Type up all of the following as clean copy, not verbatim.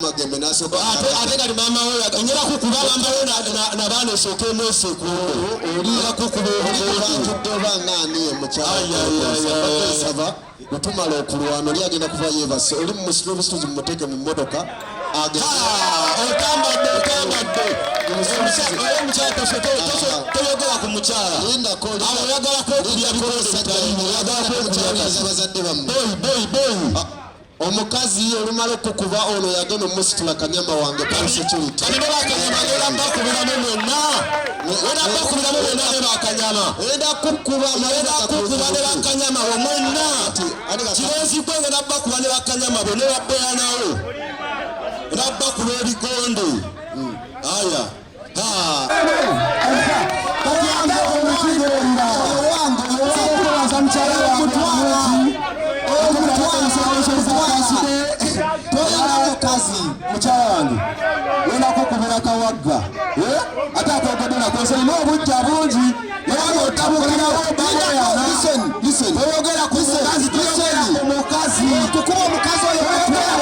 magembe naso ba ateka mama wewe akanyera kukubala ambayo na bana soke mwese ku olira kukuba ngani mukyala sava mutumala okulwana oli agenda kuva yebase oli mu musiro bistuzi muteke mu modoka okambadde omukyala toyogera ku mukyala oyagala kwekubya bazadde bammwe omukazi olumala okukuba ono yagenda omusitula kanyama wange pansecurity enda kukuba ne bakanyama omwenna kirezi kwenge nabbakuba ne bakanyama bone babbeeranawo nabbakuba ebikonde aya kazi mukyala wange wena kukubira Kawagga ate akokodera konseri n'obujja bungi naye otabukirawo oyogera ku mukazi tuyogera ku mukazi kukuba omukazi oyo oyogera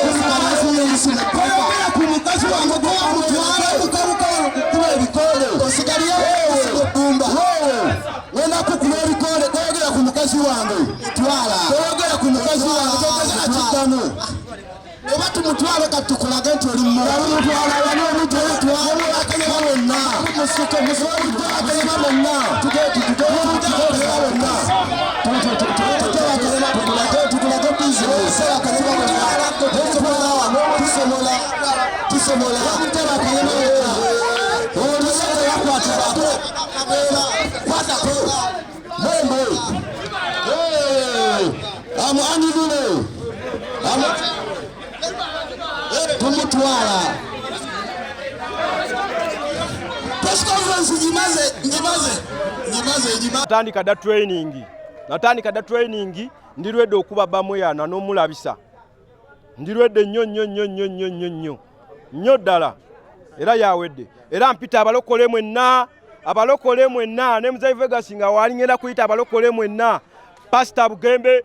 ku mukazi wange gwamutwala kukuba ebikole osigaliyebumba wena kukuba ebikole toyogera ku mukazi wange twala toyogera ku mukazi wange togezera kiddamu oba tumutwale kati tukulage nti oli mutwala wano omutwala akanyama bonna musike akanyama bonna tukulage bizinesi akanyama bonna tusomola amutera akanyama bonna olusaka yakwatibako kwatako mwembe amuanidule tumutwala press conference ngimaze natandika da training ndirwedde okuba bamuyana n'omulabisa ndirwedde nnyo ddala era yawedde era mpita abalokole mwenna ne Muzayi Vegas nga walingenda kuyita abalokole mwenna pastor Bugembe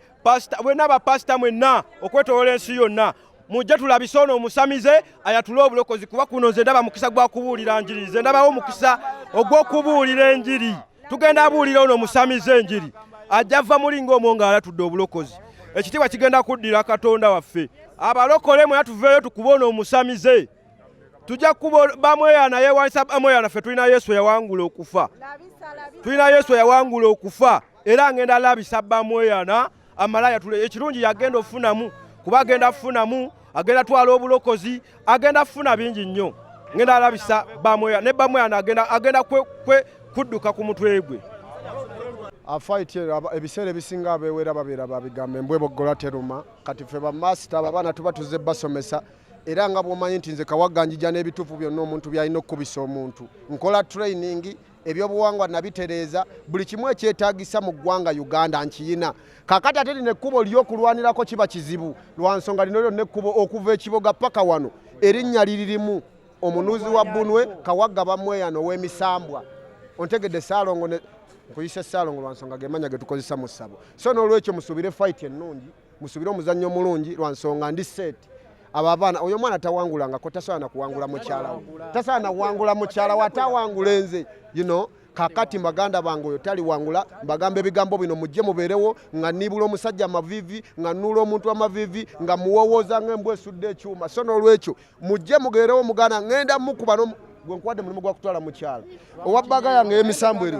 bwenna bapasita mwenna okwetolola ensi yonna mujja tulabise ono omusamize ayatula obulokozi kuba kuno nze ndaba mukisa gwa kubuulira njiri nze ndabawo mukisa ogw'okubuulira enjiri tugenda abuulira ono omusamize enjiri ajja va mulinga omwo nga alatudde obulokozi ekitiibwa kigenda kuddira Katonda waffe abalokole mwe tuveeyo tukuba ono omusamize tujja kuba bamweyana yeewanisa bamweyana ffe tulina Yesu yawangula okufa era ngenda labisa bamweyana amalaya tule ekirungi yagenda ofunamu kuba agenda afunamu agenda twala obulokozi agenda afuna bingi nnyo ngenda alabisa bamweyana ne bamweyana agenda kudduka ku mutwe gwe afight ebiseera ebisinga abeewera babeera babigambe embweboggola teruma kati ffe bamasita abaana tuba tuzze basomesa era nga bw'omanyi nti nze Kawagga njija n'ebituufu byonna omuntu byalina okukubisa omuntu nkola training ebyobuwangwa nabitereeza buli kimu ekyetaagisa mu ggwanga Uganda nkiyina kakati ate lino ekkubo ly'okulwanirako kiba kizibu lwa nsonga lino lyonna ekkubo okuva ekiboga paka wano erinnya liririmu omunuuzi wa Bunwe Kawagga bamweyana ow'emisambwa ontegedde Saalongo nkuyise Saalongo lwa nsonga gemanya ge tukozesa mu ssabo so n'olwekyo musubire fight ennungi musubire omuzannyo omulungi lwa nsonga ndi set abo abaana oyo mwana tawangulangako tasaana kuwangula mukyala we tasaana kuwangula mukyala we atawangula enze kakati mbaganda bange oyo tali wangula mbagamba ebigambo bino mujje mubeerewo nga nibula omusajja amavivi nga nnuula omuntu amavivi nga muwowooza ng'embwa esudde ekyuma so n'olwekyo mujje mugeerewo muganda ngenda mukuba gwe nkwadde mulimu gwa kutwala mukyala owabbaga yange y'emisambu eri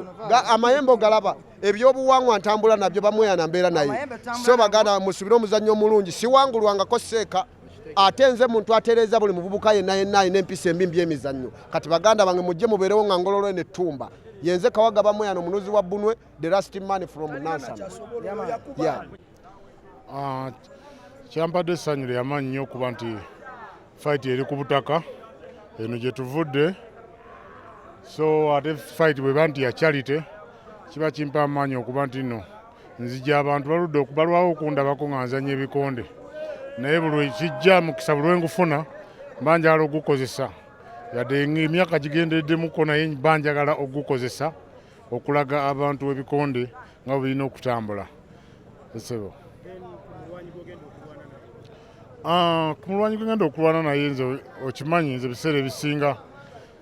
amayembe ogalaba ebyobuwangwa ntambula nabyo bamweyana mbeera naye so baganda musubire omuzannyo omulungi siwangulwangako seeka ate nze muntu atereeza buli muvubuka yenna alina empisa embi by'emizannyo kati baganda bange mujje mubeerewo nga ngololo n'ettumba yenze Kawagga bamweyana omunuuzi wa Bunwe the last man from Nansana kyampadde essanyu ly'amaanyi nnyo okuba nti fight eri ku butaka eno gye tuvudde so ate fight bweba nti ya charity kiba kimpa amaanyi okuba nti nno nzija abantu baludde okubalwawo okundabako nga nzanya ebikonde naye buli kijja mukisa buli ngufuna mbanjagala ogukozesa yadde emyaka gigendereddemukko naye banjagala ogukozesa okulaga abantu ebikonde nga birina okutambula. Ku mulwanyi gwe ngenda okulwana naye nze okimanyi nze ebiseera ebisinga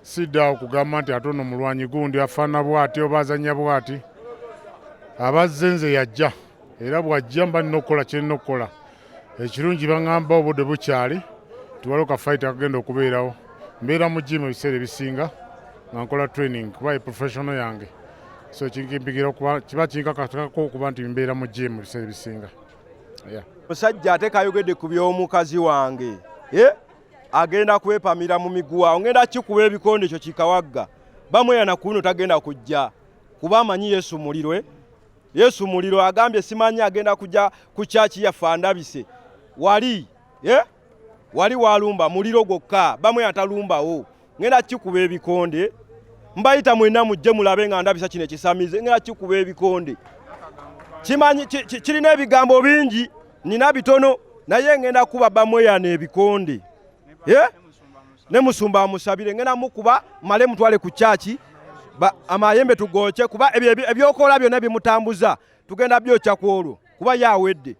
sidda okugamba nti ate ono mulwanyi gundi afaana bw'ati oba azannya bw'ati. Abazze nze yajja era bw'ajja mba nina okukola kye nina okukola. Ekirungi baŋŋamba obudde bukyali tuwaliwo ka fight akagenda okubeerawo. Mbeera mu gym ebiseera ebisinga nga nkola training kuba professional yange. So kinkimpigira kiba kinkakatako okuba nti mbeera mu gym ebiseera ebisinga. Musajja ate kayogedde ku by'omukazi wange agenda kwepamira mu miguwa ngenda kikuba ebikonde ekyo kikawagga bamweyana kuno tagenda kujja kuba amanyi Yesu mulirwe. Yesu muliro agambye simanyi agenda kujja ku kyaki yaffe andabise wali walumba muliro gwokka bamwe atalumbawo ngenda kikuba ebikonde mbayita mwenna mujje mulabe nga ndabisa kino ekisamize ngenda kikuba ebikonde kimanyi kirina ebigambo bingi nina bitono naye ngenda kuba bamweyana ebikonde ne musumba amusabire ngenda mukuba male mutwale ku kyaki amayembe tugoche kuba ebyokola byonna bimutambuza tugenda byokya ku olwo kuba yawedde.